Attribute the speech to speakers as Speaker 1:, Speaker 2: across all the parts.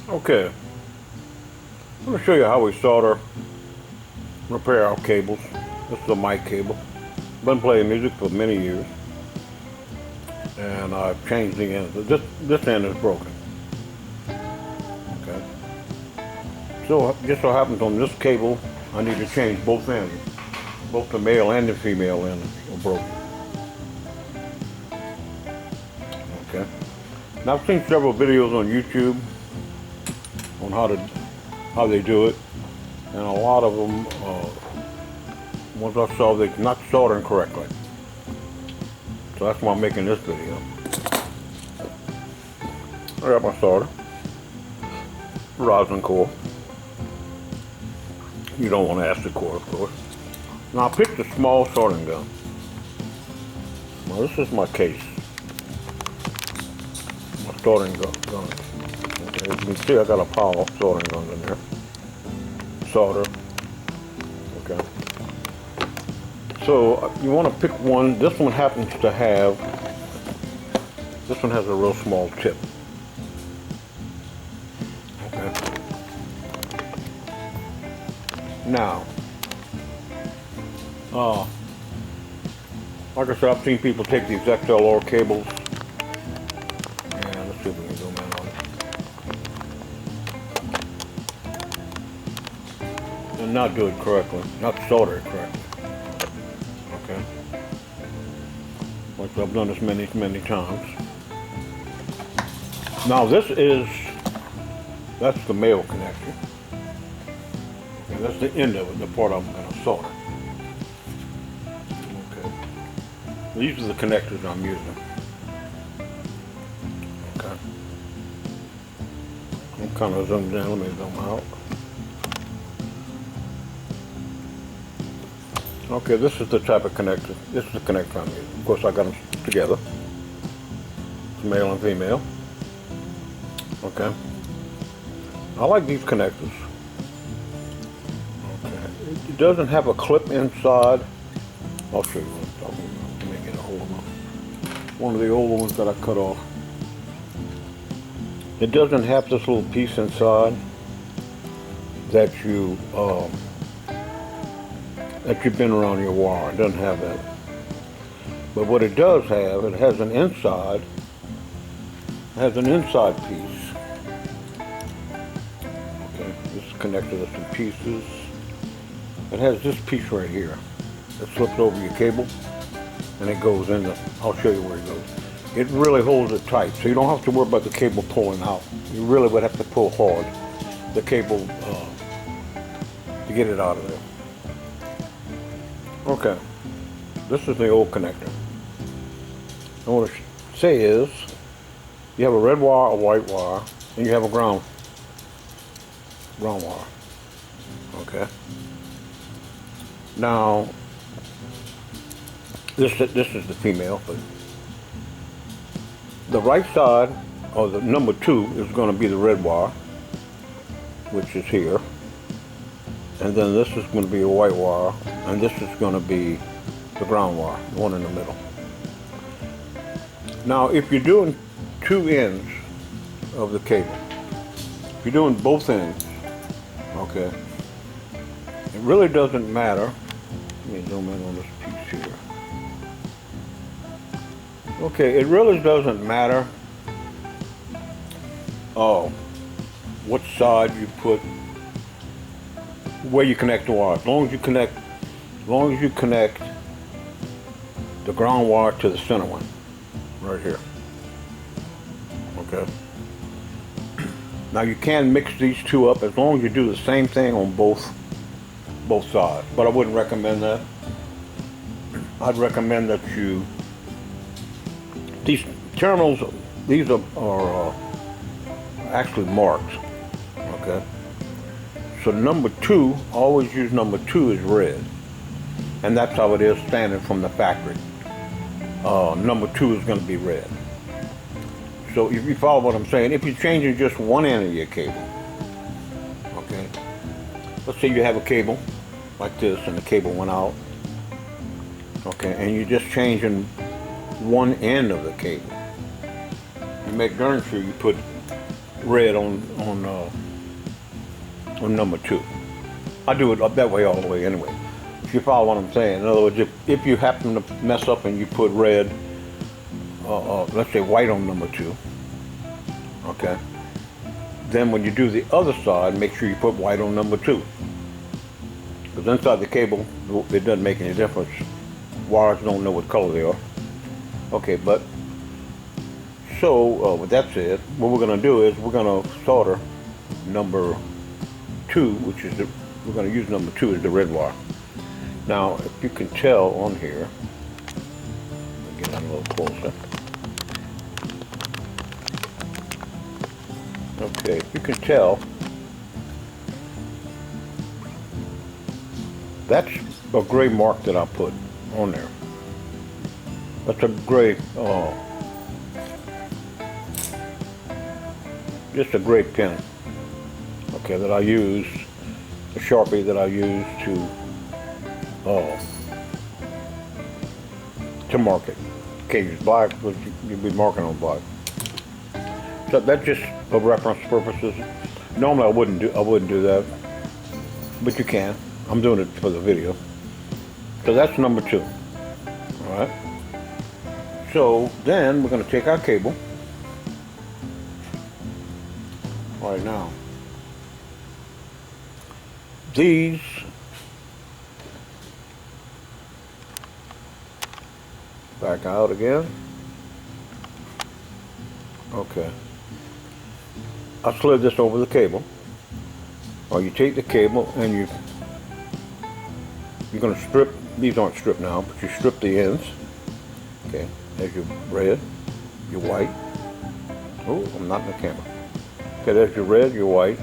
Speaker 1: Okay, I'm going to show you how we solder, repair our cables. This is a mic cable. Been playing music for many years, and I've changed the end. This end is broken. Okay. So just so happens on this cable, I need to change both ends. Both the male and the female end are broken. Okay. Now I've seen several videos on YouTube on how they do it, and a lot of them, once I saw they're not soldering correctly. So that's why I'm making this video. I got my solder, rosin core. You don't want acid core, of course. Now I picked a small soldering gun. Now this is my case. My soldering gun. Okay, as you can see, I got a pile of soldering guns in there. Solder. Okay. So you want to pick one. This one happens to have. This one has a real small tip. Okay. Now, like I said, I've seen people take these XLR cables, and let's see if we can zoom in on it, and not do it correctly, not solder it correctly. Okay. Like I've done this many times. Now that's the male connector. Okay, that's the end of it, the part I'm going to solder. Okay. These are the connectors I'm using. Okay. I'm kind of zoomed in. Let me zoom out. Okay, this is the type of connector. This is the connector I'm using. Of course, I got them together. It's male and female. Okay. I like these connectors. Okay. It doesn't have a clip inside. I'll show you what I'm talking about. Let me get a hold of one of the old ones that I cut off. It doesn't have this little piece inside that you bend around your wire. It doesn't have that. But what it does have, it has an inside. It has an inside piece. Okay, this is connected to some pieces. It has this piece right here. It slips over your cable, and it goes in the. I'll show you where it goes. It really holds it tight, so you don't have to worry about the cable pulling out. You really would have to pull hard the cable to get it out of there. Okay, this is the old connector. And what I say is, you have a red wire, a white wire, and you have a ground wire. Okay. Now, this is the female, but the right side, or the number 2, is going to be the red wire, which is here. And then this is going to be a white wire, and this is going to be the ground wire, the one in the middle. Now, if you're doing 2 ends of the cable, if you're doing both ends, okay, it really doesn't matter. Let me zoom in on this piece here. Okay, it really doesn't matter what side you put, where you connect the wire. As long as you connect the ground wire to the center one, right here. Okay. Now you can mix these two up as long as you do the same thing on both sides, but I wouldn't recommend that. I'd recommend that these terminals, these are actually marked. Okay. So number 2, always use number 2 is red, and that's how it is standing from the factory. Number 2 is going to be red. So if you follow what I'm saying, if you're changing just one end of your cable, okay, let's say you have a cable like this and the cable went out, okay, and you're just changing one end of the cable, you make darn sure you put red on number 2. I do it up that way all the way anyway. If you follow what I'm saying. In other words, if you happen to mess up and you put red, let's say white on number 2, okay, then when you do the other side, make sure you put white on number 2. Because inside the cable, it doesn't make any difference. Wires don't know what color they are. Okay, but so with that said, what we're going to do is we're going to solder number 2, which is we're going to use number 2 as the red wire. Now, if you can tell on here, let me get on a little closer. Okay, if you can tell, that's a gray mark that I put on there. That's a gray, just a gray pen, okay, that I use, a Sharpie that I use to mark it. Okay, use black, but you'll be marking on black. So that's just for reference purposes. Normally I wouldn't do that, but you can. I'm doing it for the video. So that's number 2. All right. So then we're going to take our cable. Right now, these back out again. Okay. I slid this over the cable. Or you take the cable and you're going to strip. These aren't stripped now, but you strip the ends. Okay. There's your red, your white. Oh, I'm not in the camera. Okay, there's your red, your white,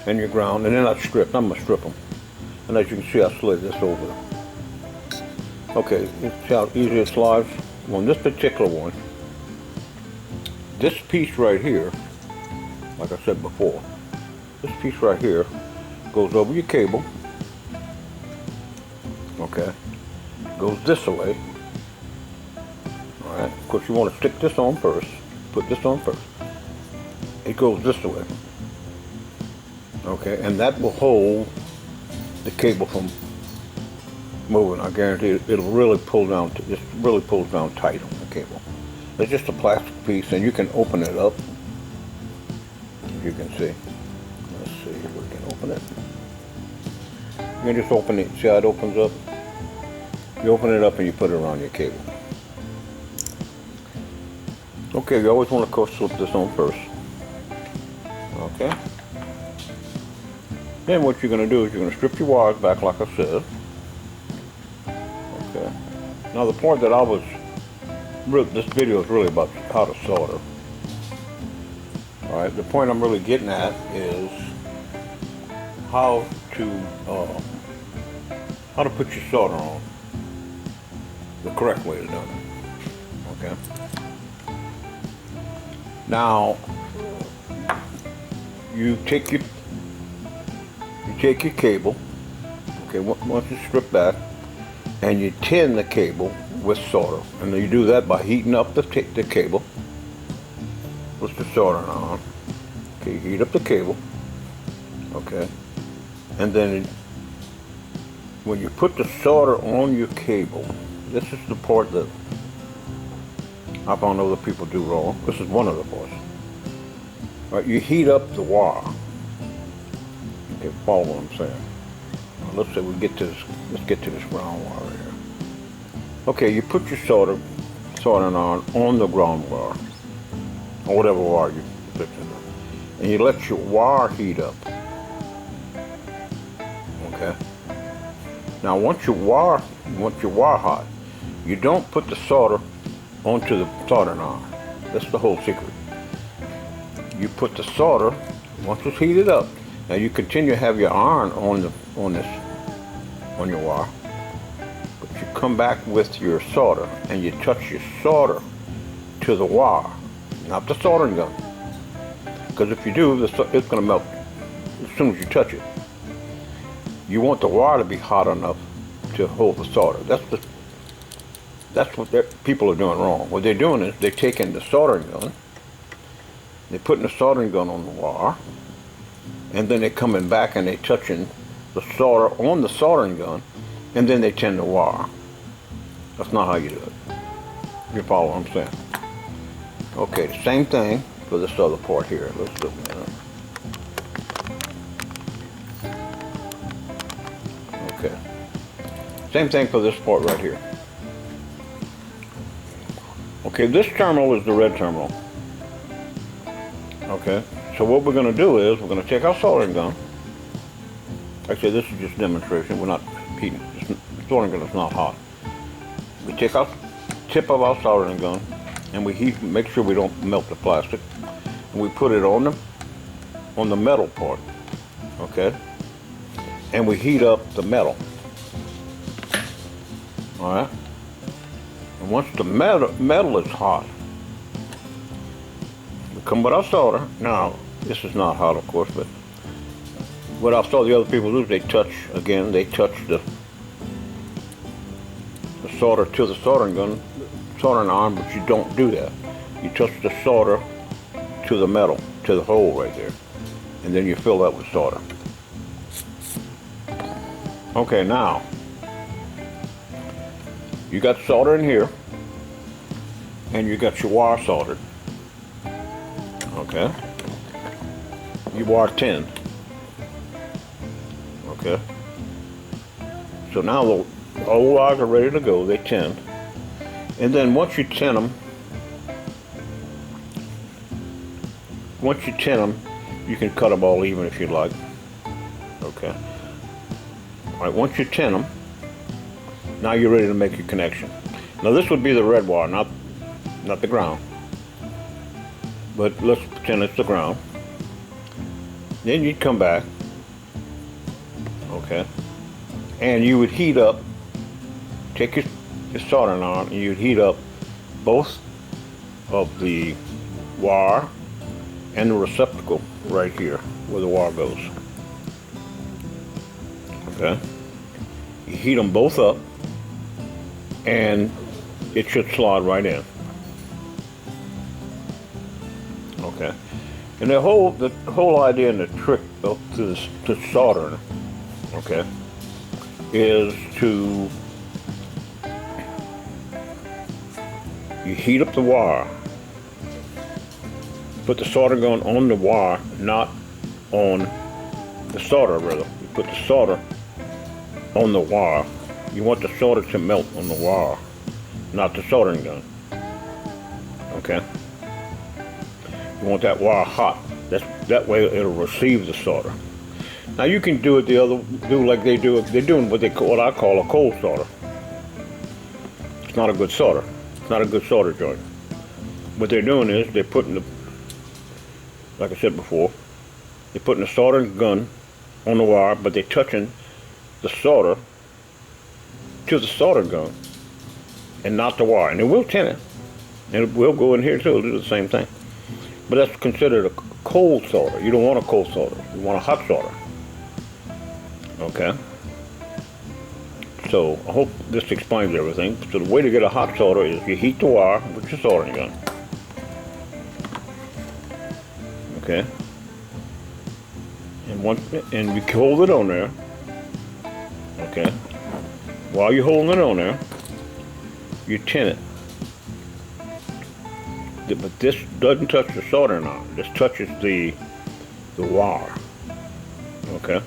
Speaker 1: and your ground, and they're not stripped. I'm gonna strip them. And as you can see, I slid this over. Okay, see how easy it slides? On this particular one, this piece right here, like I said before, this piece right here goes over your cable. Okay, goes this way. All right, of course you want to stick this on first. Put this on first. It goes this way. Okay, and that will hold the cable from moving. I guarantee it'll really pull down. It really pulls down tight on the cable. It's just a plastic piece, and you can open it up. As you can see. Let's see if we can open it. You can just open it. See how it opens up? You open it up and you put it around your cable. Okay, you always want to course slip this on first. Okay. Then what you're going to do is you're going to strip your wires back like I said. Okay. Now the point that this video is really about how to solder. Alright, the point I'm really getting at is how to put your solder on the correct way to do it. Okay. Now you take your cable, okay, once it's stripped back, and you tin the cable with solder. And you do that by heating up the cable with the soldering on. Okay, you heat up the cable, okay, and then when you put the solder on your cable, this is the part that I found other people do wrong. This is one of the parts. Right, you heat up the wire. Okay, follow what I'm saying. Now, let's say we get to this. Let's get to this ground wire here. Okay, you put your soldering on the ground wire, or whatever wire you put it up, and you let your wire heat up. Okay. Now, once your wire hot, you don't put the solder onto the soldering iron. That's the whole secret. You put the solder once it's heated up. Now you continue to have your iron on your wire, but you come back with your solder and you touch your solder to the wire, not the soldering gun. Because if you do, it's going to melt as soon as you touch it. You want the wire to be hot enough to hold the solder. That's what people are doing wrong. What they're doing is they're taking the soldering gun They're putting the soldering gun on the wire, and then they're coming back and they're touching the solder on the soldering gun, and then they tin the wire. That's not how you do it. You follow what I'm saying? Okay, the same thing for this other part here. Let's look at it. Okay. Same thing for this part right here. Okay, this terminal is the red terminal. Okay, so what we're going to do is we're going to take our soldering gun. Actually, this is just demonstration. We're not heating. The soldering gun is not hot. We take our tip of our soldering gun and we heat, make sure we don't melt the plastic, and we put it on the metal part. Okay, and we heat up the metal. All right. And once the metal is hot, we come with our solder. Now, this is not hot, of course, but what I saw the other people do is they touch the solder to the soldering gun, soldering iron, but you don't do that. You touch the solder to the metal, to the hole right there, and then you fill that with solder. Okay, now, you got solder in here, and you got your wire soldered. Okay. You wire tinned. Okay. So now the whole wires are ready to go. They tin. And then once you tin them, you can cut them all even if you like. Okay. All right. Once you tin them, now you're ready to make your connection. Now this would be the red wire, not the ground. But let's pretend it's the ground. Then you'd come back, okay, and you would heat up, take your soldering iron, and you'd heat up both of the wire and the receptacle right here where the wire goes. Okay. You heat them both up, and it should slide right in. Okay, and the whole idea and the trick to soldering, okay, is to you heat up the wire, put the soldering gun on the wire, not on the solder rather. You put the solder on the wire. You want the solder to melt on the wire, not the soldering gun. Okay. You want that wire hot. That way it'll receive the solder. Now you can do like they do. They're doing what I call a cold solder. It's not a good solder. It's not a good solder joint. What they're doing is they're putting like I said before, they're putting the soldering gun on the wire, but they're touching the solder to the soldering gun and not the wire. And it will tin it. And it will go in here too, do the same thing. But that's considered a cold solder. You don't want a cold solder. You want a hot solder. Okay? So I hope this explains everything. So the way to get a hot solder is you heat the wire with your soldering gun. Okay? And you hold it on there. Okay? While you're holding it on there, you tin it. But this doesn't touch the soldering iron. This touches the wire. Okay?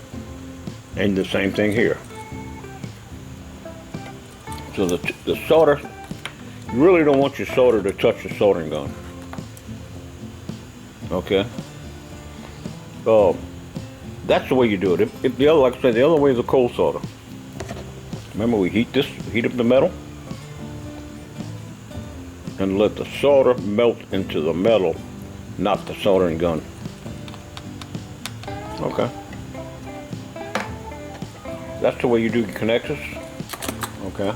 Speaker 1: And the same thing here. So the solder, you really don't want your solder to touch the soldering gun. Okay? That's the way you do it. Like I said, the other way is a cold solder. Remember, we heat up the metal, and let the solder melt into the metal, not the soldering gun. Okay. That's the way you do your connectors. Okay.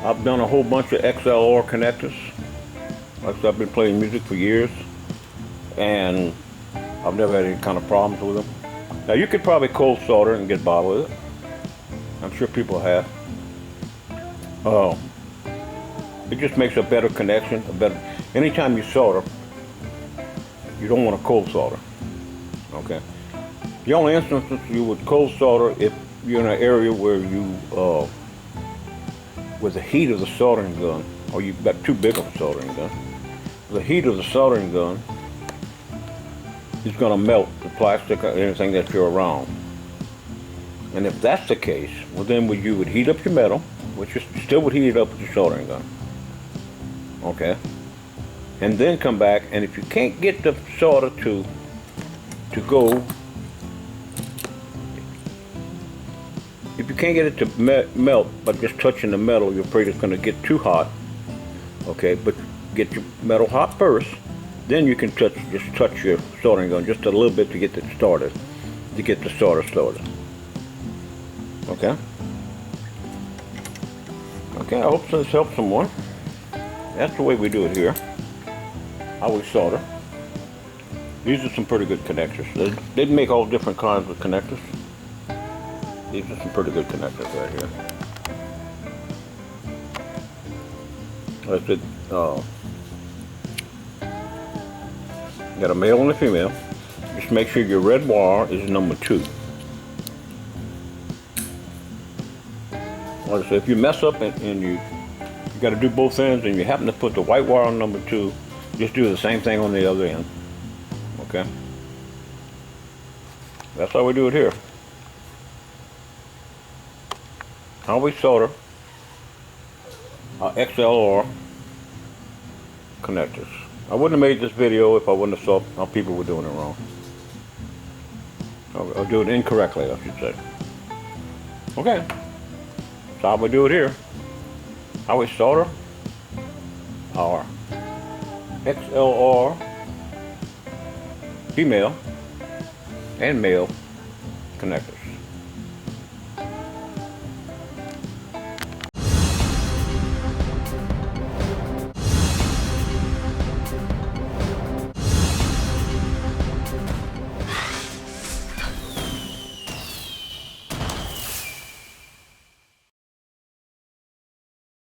Speaker 1: I've done a whole bunch of XLR connectors. Like I said, I've been playing music for years, and I've never had any kind of problems with them. Now you could probably cold solder and get by with it. I'm sure people have. It just makes a better connection. Anytime you solder, you don't want to cold solder. Okay. The only instances you would cold solder if you're in an area where with the heat of the soldering gun, or you've got too big of a soldering gun, the heat of the soldering gun is going to melt the plastic or anything that you're around. And if that's the case, well then you would heat up your metal, which you still would heat it up with your soldering gun. Okay? And then come back, and if you can't get the solder to go, if you can't get it to melt by just touching the metal, you're afraid it's going to get too hot. Okay, but get your metal hot first, then you can just touch your soldering gun just a little bit to get it started, to get the solder started. Okay? Okay, I hope this helps someone. That's the way we do it here. How we solder. These are some pretty good connectors. They make all different kinds of connectors. These are some pretty good connectors right here. Like I said, got a male and a female. Just make sure your red wire is number 2. Like I said, if you mess up and you got to do both ends and you happen to put the white wire on number 2, just do the same thing on the other end. Okay? That's how we do it here. How we solder our XLR connectors. I wouldn't have made this video if I wouldn't have saw how people were doing it wrong. Or do it incorrectly, I should say. Okay. That's how we do it here. How we solder our XLR female and male connectors.